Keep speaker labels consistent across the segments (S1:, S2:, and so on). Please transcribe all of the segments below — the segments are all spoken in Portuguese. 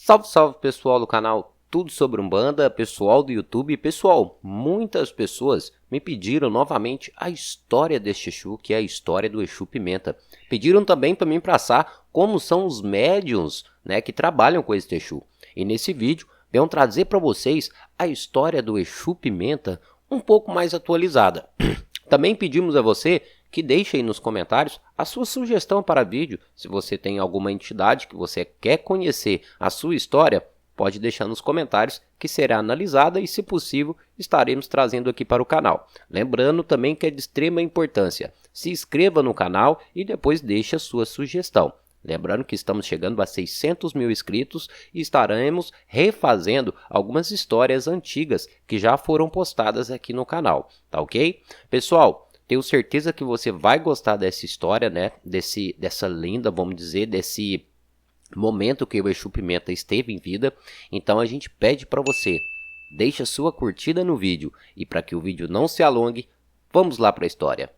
S1: Salve, salve pessoal do canal Tudo Sobre Umbanda, pessoal do YouTube. Pessoal, muitas pessoas me pediram novamente a história deste Exu, que é a história do Exu Pimenta. Pediram também para mim passar como são os médiuns, que trabalham com esse Exu. E nesse vídeo, venho trazer para vocês a história do Exu Pimenta um pouco mais atualizada. Também pedimos a você que deixe aí nos comentários a sua sugestão para vídeo. Se você tem alguma entidade que você quer conhecer a sua história, pode deixar nos comentários que será analisada e, se possível, estaremos trazendo aqui para o canal. Lembrando também que é de extrema importância, se inscreva no canal e depois deixe a sua sugestão. Lembrando que estamos chegando a 600 mil inscritos e estaremos refazendo algumas histórias antigas que já foram postadas aqui no canal, tá ok? Pessoal, tenho certeza que você vai gostar dessa história, dessa lenda, vamos dizer, desse momento que o Exu Pimenta esteve em vida. Então a gente pede para você, deixe a sua curtida no vídeo e para que o vídeo não se alongue, vamos lá para a história.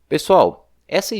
S1: Pessoal, essa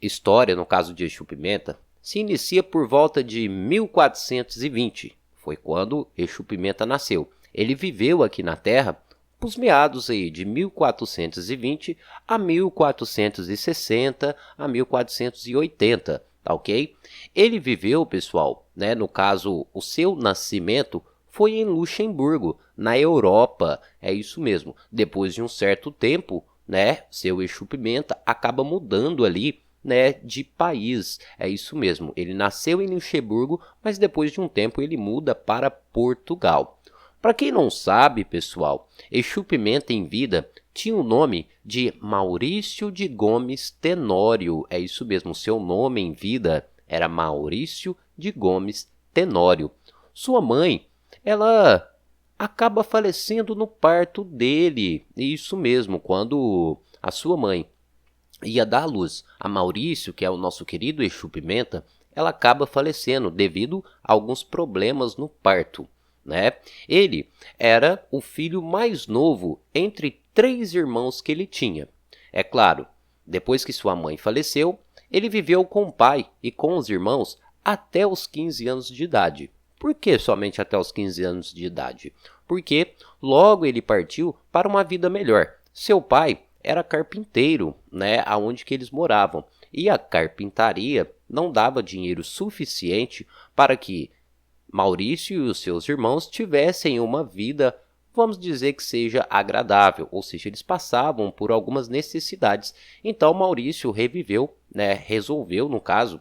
S1: história, no caso de Exu Pimenta, se inicia por volta de 1420, foi quando Exu Pimenta nasceu. Ele viveu aqui na Terra os meados aí de 1420 a 1460 a 1480, tá ok? Ele viveu, pessoal, no caso, o seu nascimento foi em Luxemburgo, na Europa, é isso mesmo. Depois de um certo tempo, seu Exu Pimenta acaba mudando ali, de país, é isso mesmo. Ele nasceu em Luxemburgo, mas depois de um tempo ele muda para Portugal. Para quem não sabe, pessoal, Exu Pimenta em vida tinha o nome de Maurício de Gomes Tenório, é isso mesmo, seu nome em vida era Maurício de Gomes Tenório. Sua mãe, ela acaba falecendo no parto dele, isso mesmo, quando a sua mãe ia dar à luz a Maurício, que é o nosso querido Exu Pimenta, ela acaba falecendo devido a alguns problemas no parto, Ele era o filho mais novo entre 3 irmãos que ele tinha. É claro, depois que sua mãe faleceu, ele viveu com o pai e com os irmãos até os 15 anos de idade. Por que somente até os 15 anos de idade? Porque logo ele partiu para uma vida melhor. Seu pai era carpinteiro, aonde que eles moravam. E a carpintaria não dava dinheiro suficiente para que Maurício e os seus irmãos tivessem uma vida, vamos dizer que seja agradável, ou seja, eles passavam por algumas necessidades. Então Maurício resolveu, no caso,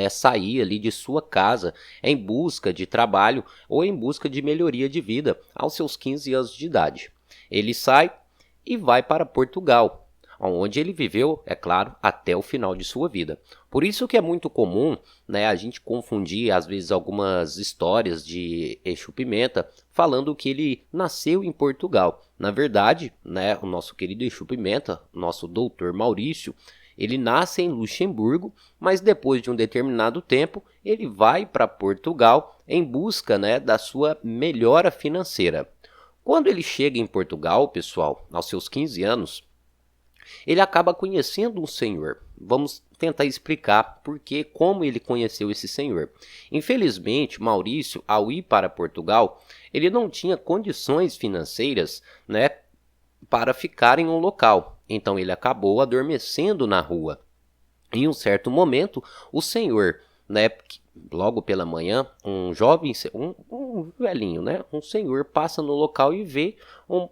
S1: sair ali de sua casa em busca de trabalho ou em busca de melhoria de vida aos seus 15 anos de idade. Ele sai e vai para Portugal, onde ele viveu, é claro, até o final de sua vida. Por isso que é muito comum, a gente confundir às vezes algumas histórias de Exu Pimenta falando que ele nasceu em Portugal. Na verdade, o nosso querido Exu Pimenta, nosso doutor Maurício, ele nasce em Luxemburgo, mas depois de um determinado tempo, ele vai para Portugal em busca da sua melhora financeira. Quando ele chega em Portugal, pessoal, aos seus 15 anos, ele acaba conhecendo um senhor. Vamos tentar explicar como ele conheceu esse senhor. Infelizmente, Maurício, ao ir para Portugal, ele não tinha condições financeiras, para ficar em um local. Então ele acabou adormecendo na rua. Em um certo momento, o senhor, logo pela manhã, um jovem, um velhinho, um senhor passa no local e vê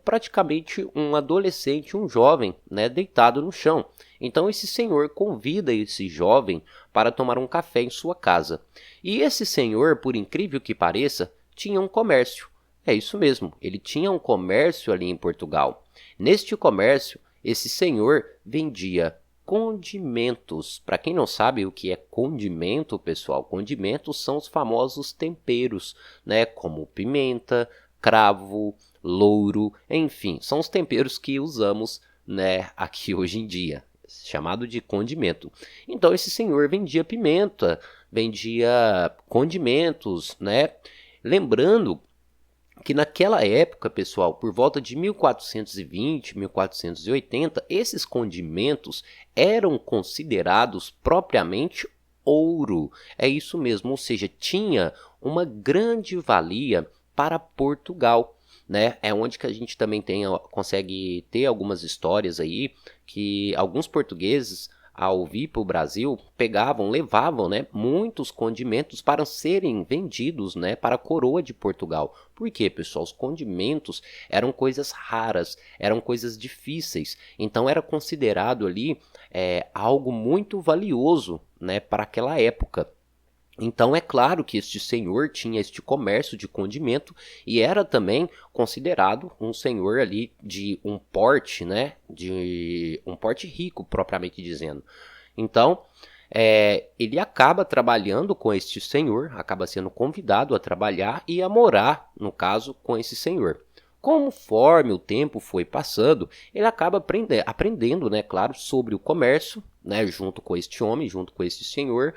S1: praticamente um adolescente, um jovem, deitado no chão. Então esse senhor convida esse jovem para tomar um café em sua casa. E esse senhor, por incrível que pareça, tinha um comércio. É isso mesmo, ele tinha um comércio ali em Portugal. Neste comércio, esse senhor vendia condimentos. Para quem não sabe o que é condimento, pessoal, condimentos são os famosos temperos, como pimenta, cravo, louro, enfim, são os temperos que usamos, né, aqui hoje em dia, chamado de condimento. Então esse senhor vendia pimenta, vendia condimentos, né? Lembrando que naquela época, pessoal, por volta de 1420, 1480, esses condimentos eram considerados propriamente ouro. É isso mesmo, ou seja, tinha uma grande valia para Portugal, né? É onde que a gente também consegue ter algumas histórias aí que alguns portugueses, ao vir para o Brasil, levavam, né, muitos condimentos para serem vendidos, né, para a coroa de Portugal. Por quê, pessoal? Os condimentos eram coisas raras, eram coisas difíceis, então era considerado ali algo muito valioso, né, para aquela época. Então é claro que este senhor tinha este comércio de condimento e era também considerado um senhor ali de um porte, né, de um porte rico propriamente dizendo. Então ele acaba trabalhando com este senhor, acaba sendo convidado a trabalhar e a morar, no caso, com esse senhor. Conforme o tempo foi passando, ele acaba aprendendo, né, claro, sobre o comércio, né, junto com este homem, junto com este senhor,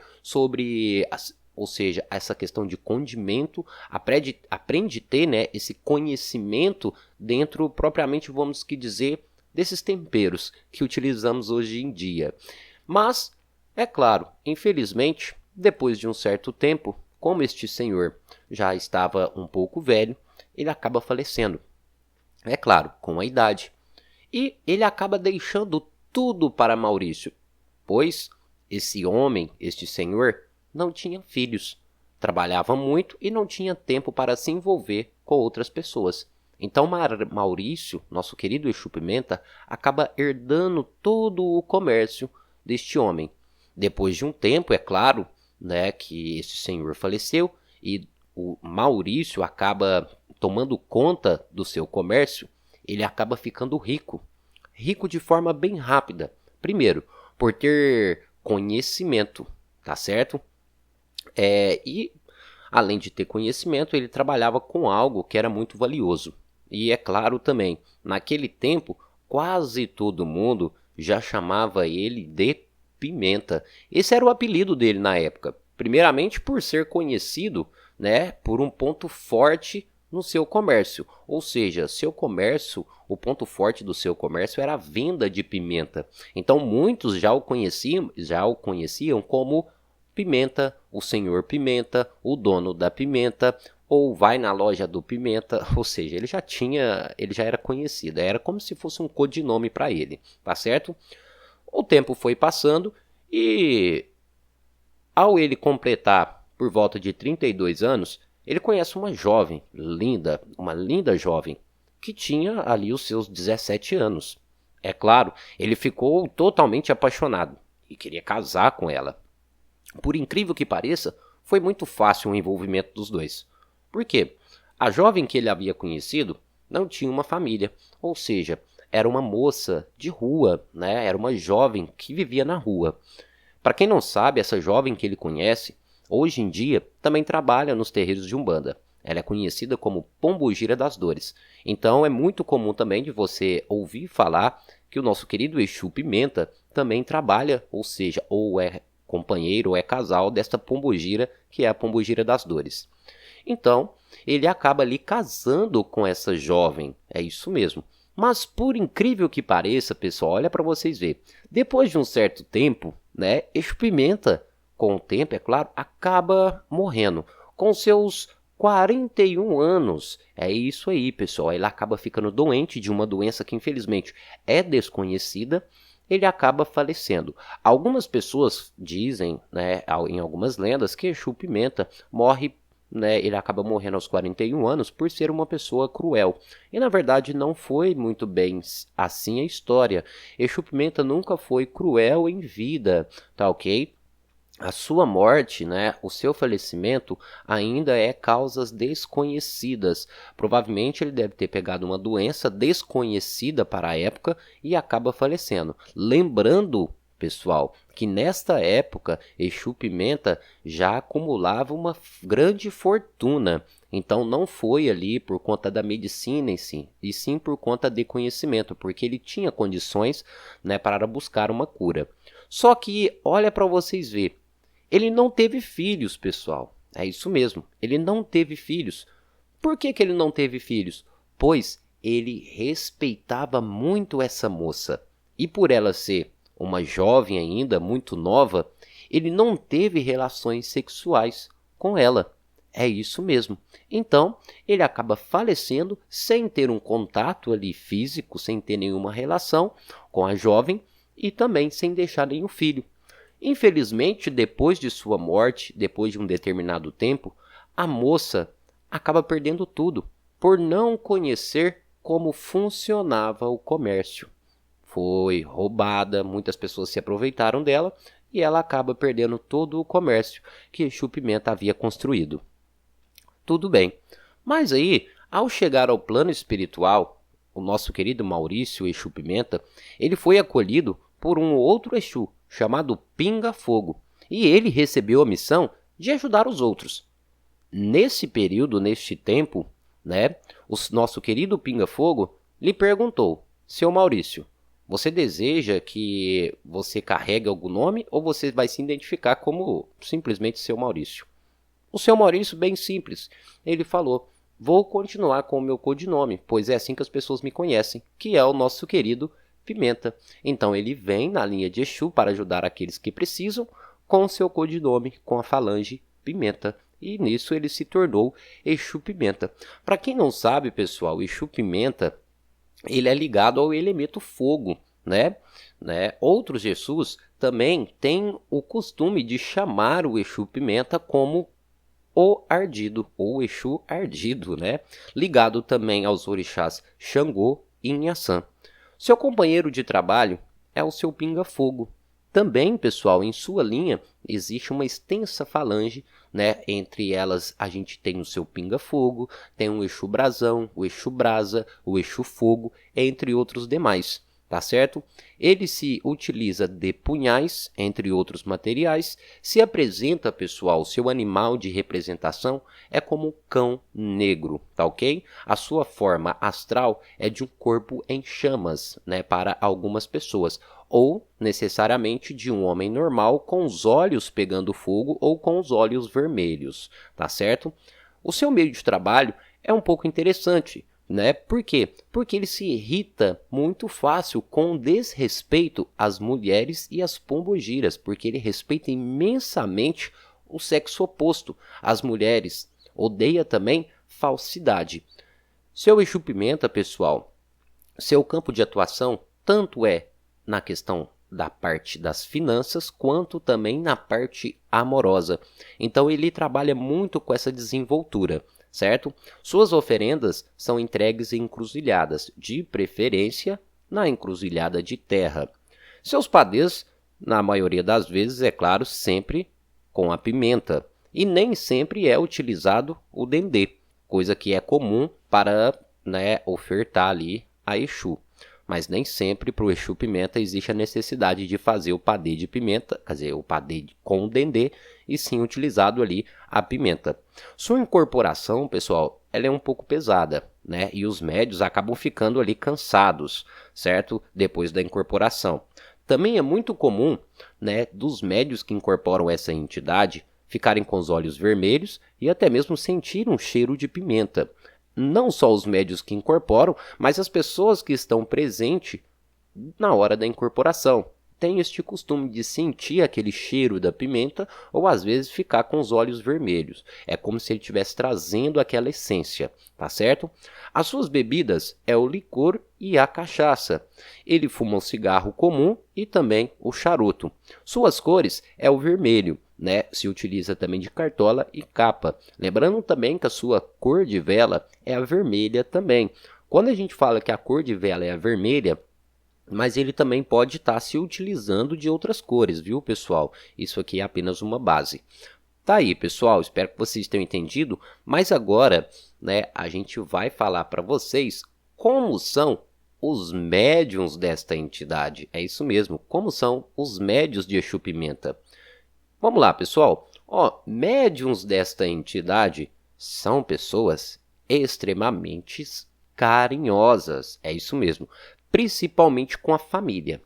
S1: ou seja, essa questão de condimento, aprende a ter, né, esse conhecimento dentro, propriamente, vamos que dizer, desses temperos que utilizamos hoje em dia. Mas, é claro, infelizmente, depois de um certo tempo, como este senhor já estava um pouco velho, ele acaba falecendo. É claro, com a idade. E ele acaba deixando tudo para Maurício, pois esse homem, este senhor, não tinha filhos, trabalhava muito e não tinha tempo para se envolver com outras pessoas. Então Maurício, nosso querido Exu Pimenta, acaba herdando todo o comércio deste homem. Depois de um tempo, é claro, né, que esse senhor faleceu e o Maurício acaba tomando conta do seu comércio, ele acaba ficando rico. Rico de forma bem rápida. Primeiro, por ter conhecimento, tá certo? E além de ter conhecimento, ele trabalhava com algo que era muito valioso. E é claro também, naquele tempo, quase todo mundo já chamava ele de Pimenta. Esse era o apelido dele na época. Primeiramente por ser conhecido, né, por um ponto forte no seu comércio. Ou seja, seu comércio, o ponto forte do seu comércio era a venda de pimenta. Então muitos já o conheciam como Pimenta, o senhor Pimenta, o dono da pimenta, ou vai na loja do Pimenta, ou seja, ele já era conhecido, era como se fosse um codinome para ele, tá certo? O tempo foi passando e ao ele completar por volta de 32 anos, ele conhece uma jovem, uma linda jovem, que tinha ali os seus 17 anos. É claro, ele ficou totalmente apaixonado e queria casar com ela. Por incrível que pareça, foi muito fácil o envolvimento dos dois. Por quê? A jovem que ele havia conhecido não tinha uma família, ou seja, era uma moça de rua, né? Era uma jovem que vivia na rua. Para quem não sabe, essa jovem que ele conhece, hoje em dia, também trabalha nos terreiros de Umbanda. Ela é conhecida como Pombogira das Dores. Então é muito comum também de você ouvir falar que o nosso querido Exu Pimenta também trabalha, ou seja, ou é companheiro ou é casal desta Pombogira, que é a Pombogira das Dores. Então, ele acaba ali casando com essa jovem, é isso mesmo. Mas por incrível que pareça, pessoal, olha para vocês verem, depois de um certo tempo, né, Exu Pimenta, com o tempo, é claro, acaba morrendo, com seus 41 anos. É isso aí, pessoal, ele acaba ficando doente de uma doença que infelizmente é desconhecida, ele acaba falecendo. Algumas pessoas dizem, né, em algumas lendas, que Exu Pimenta morre, né, ele acaba morrendo aos 41 anos por ser uma pessoa cruel. E na verdade não foi muito bem assim a história. Exu Pimenta nunca foi cruel em vida, tá ok? A sua morte, né, o seu falecimento ainda é causas desconhecidas. Provavelmente ele deve ter pegado uma doença desconhecida para a época e acaba falecendo. Lembrando pessoal, que nesta época Exu Pimenta já acumulava uma grande fortuna. Então não foi ali por conta da medicina em si, e sim por conta de conhecimento, porque ele tinha condições, né, para buscar uma cura. Só que olha para vocês ver, ele não teve filhos, pessoal. É isso mesmo, ele não teve filhos. Por que ele não teve filhos? Pois ele respeitava muito essa moça. E por ela ser uma jovem ainda, muito nova, ele não teve relações sexuais com ela. É isso mesmo. Então, ele acaba falecendo sem ter um contato ali físico, sem ter nenhuma relação com a jovem e também sem deixar nenhum filho. Infelizmente, depois de sua morte, depois de um determinado tempo, a moça acaba perdendo tudo por não conhecer como funcionava o comércio. Foi roubada, muitas pessoas se aproveitaram dela e ela acaba perdendo todo o comércio que Exu Pimenta havia construído. Tudo bem, mas aí, ao chegar ao plano espiritual, o nosso querido Maurício Exu Pimenta, ele foi acolhido por um outro Exu, chamado Pinga Fogo, e ele recebeu a missão de ajudar os outros. Nesse período, neste tempo, né, o nosso querido Pinga Fogo lhe perguntou: Seu Maurício, você deseja que você carregue algum nome ou você vai se identificar como simplesmente Seu Maurício? O Seu Maurício, bem simples, ele falou: vou continuar com o meu codinome, pois é assim que as pessoas me conhecem, que é o nosso querido Pimenta. Então ele vem na linha de Exu para ajudar aqueles que precisam com o seu codinome, com a falange Pimenta. E nisso ele se tornou Exu Pimenta. Para quem não sabe, pessoal, Exu Pimenta, ele é ligado ao elemento fogo, né? Outros Exus também têm o costume de chamar o Exu Pimenta como o Ardido, ou Exu Ardido, né? Ligado também aos orixás Xangô e Inhaçã. Seu companheiro de trabalho é o seu Pinga Fogo. Também, pessoal, em sua linha existe uma extensa falange, né? Entre elas a gente tem o seu Pinga Fogo, tem o Exu Brasão, o Exu Brasa, o Exu Fogo, entre outros demais. Tá certo? Ele se utiliza de punhais, entre outros materiais. Se apresenta, pessoal, seu animal de representação é como um cão negro, tá ok? A sua forma astral é de um corpo em chamas, né, para algumas pessoas, ou necessariamente de um homem normal com os olhos pegando fogo ou com os olhos vermelhos, tá certo? O seu meio de trabalho é um pouco interessante, né? Por quê? Porque ele se irrita muito fácil com desrespeito às mulheres e às pombogiras, porque ele respeita imensamente o sexo oposto. As mulheres odeia também falsidade. Seu Exu Pimenta, pessoal, seu campo de atuação tanto é na questão da parte das finanças, quanto também na parte amorosa. Então ele trabalha muito com essa desenvoltura, certo? Suas oferendas são entregues em encruzilhadas, de preferência na encruzilhada de terra. Seus padês, na maioria das vezes, é claro, sempre com a pimenta. E nem sempre é utilizado o dendê, coisa que é comum para, né, ofertar ali a Exu. Mas nem sempre para o Exu Pimenta existe a necessidade de fazer o padê de pimenta, quer dizer, o padê com o dendê, e sim utilizado ali a pimenta. Sua incorporação, pessoal, ela é um pouco pesada, né? E os médios acabam ficando ali cansados, certo? Depois da incorporação. Também é muito comum, né, dos médios que incorporam essa entidade ficarem com os olhos vermelhos e até mesmo sentir um cheiro de pimenta. Não só os médios que incorporam, mas as pessoas que estão presentes na hora da incorporação. Tem este costume de sentir aquele cheiro da pimenta ou às vezes ficar com os olhos vermelhos. É como se ele estivesse trazendo aquela essência, tá certo? As suas bebidas é o licor e a cachaça. Ele fuma o cigarro comum e também o charuto. Suas cores é o vermelho, né? Se utiliza também de cartola e capa. Lembrando também que a sua cor de vela é a vermelha também. Quando a gente fala que a cor de vela é a vermelha, mas ele também pode estar se utilizando de outras cores, viu, pessoal? Isso aqui é apenas uma base. Tá aí, pessoal, espero que vocês tenham entendido, mas agora, né, a gente vai falar para vocês como são os médiuns desta entidade. É isso mesmo, como são os médiuns de Exu Pimenta. Vamos lá, pessoal. Médiuns desta entidade são pessoas extremamente carinhosas. É isso mesmo, principalmente com a família.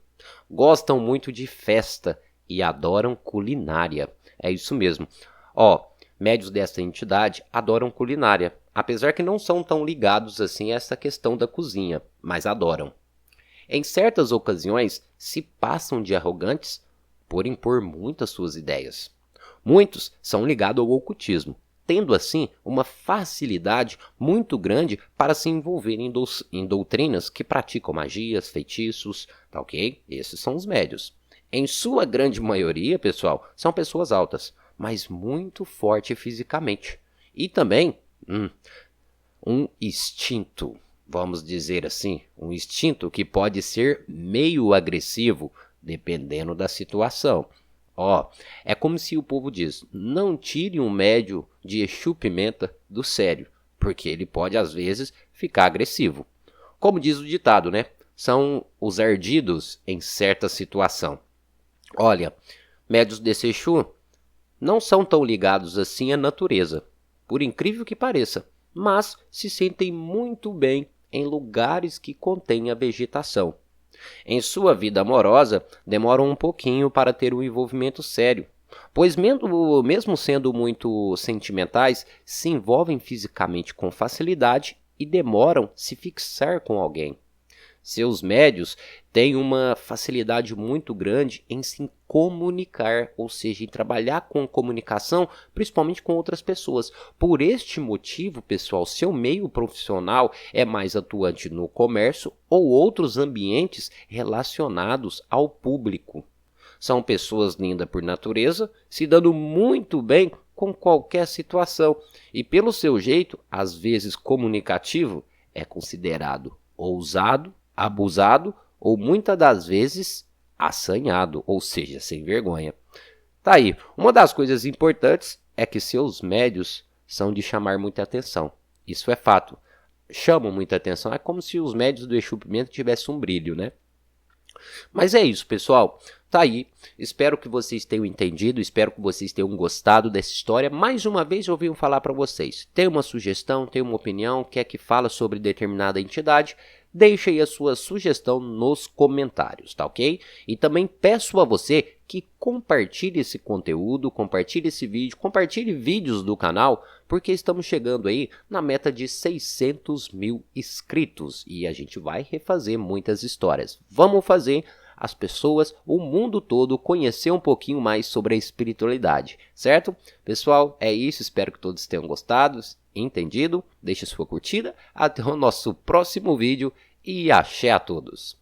S1: Gostam muito de festa e adoram culinária. É isso mesmo. Médiuns desta entidade adoram culinária, apesar que não são tão ligados assim a essa questão da cozinha, mas adoram. Em certas ocasiões, se passam de arrogantes por impor muitas suas ideias. Muitos são ligados ao ocultismo, tendo assim uma facilidade muito grande para se envolverem em doutrinas que praticam magias, feitiços, tá ok? Esses são os médios. Em sua grande maioria, pessoal, são pessoas altas, mas muito forte fisicamente. E também um instinto, vamos dizer assim, um instinto que pode ser meio agressivo, dependendo da situação. É como se o povo diz, não tire um médio de Exu Pimenta do sério, porque ele pode às vezes ficar agressivo. Como diz o ditado, né? São os ardidos em certa situação. Olha, médios desse Exu não são tão ligados assim à natureza, por incrível que pareça, mas se sentem muito bem em lugares que contêm a vegetação. Em sua vida amorosa, demoram um pouquinho para ter um envolvimento sério, pois mesmo sendo muito sentimentais, se envolvem fisicamente com facilidade e demoram se fixar com alguém. Seus médios têm uma facilidade muito grande em se comunicar, ou seja, em trabalhar com comunicação, principalmente com outras pessoas. Por este motivo, pessoal, seu meio profissional é mais atuante no comércio ou outros ambientes relacionados ao público. São pessoas lindas por natureza, se dando muito bem com qualquer situação e, pelo seu jeito, às vezes comunicativo, é considerado ousado, abusado ou muitas das vezes assanhado, ou seja, sem vergonha. Tá aí, uma das coisas importantes é que seus médios são de chamar muita atenção. Isso é fato. Chamam muita atenção, é como se os médios do Exu Pimenta tivessem um brilho, né? Mas é isso, pessoal. Tá aí. Espero que vocês tenham entendido, espero que vocês tenham gostado dessa história. Mais uma vez eu vim falar para vocês. Tem uma sugestão, tem uma opinião, quer que fala sobre determinada entidade? Deixe aí a sua sugestão nos comentários, tá ok? E também peço a você que compartilhe esse conteúdo, compartilhe esse vídeo, compartilhe vídeos do canal, porque estamos chegando aí na meta de 600 mil inscritos e a gente vai refazer muitas histórias. Vamos fazer as pessoas, o mundo todo, conhecer um pouquinho mais sobre a espiritualidade, certo? Pessoal, é isso, espero que todos tenham gostado, entendido, deixe sua curtida, até o nosso próximo vídeo e axé a todos!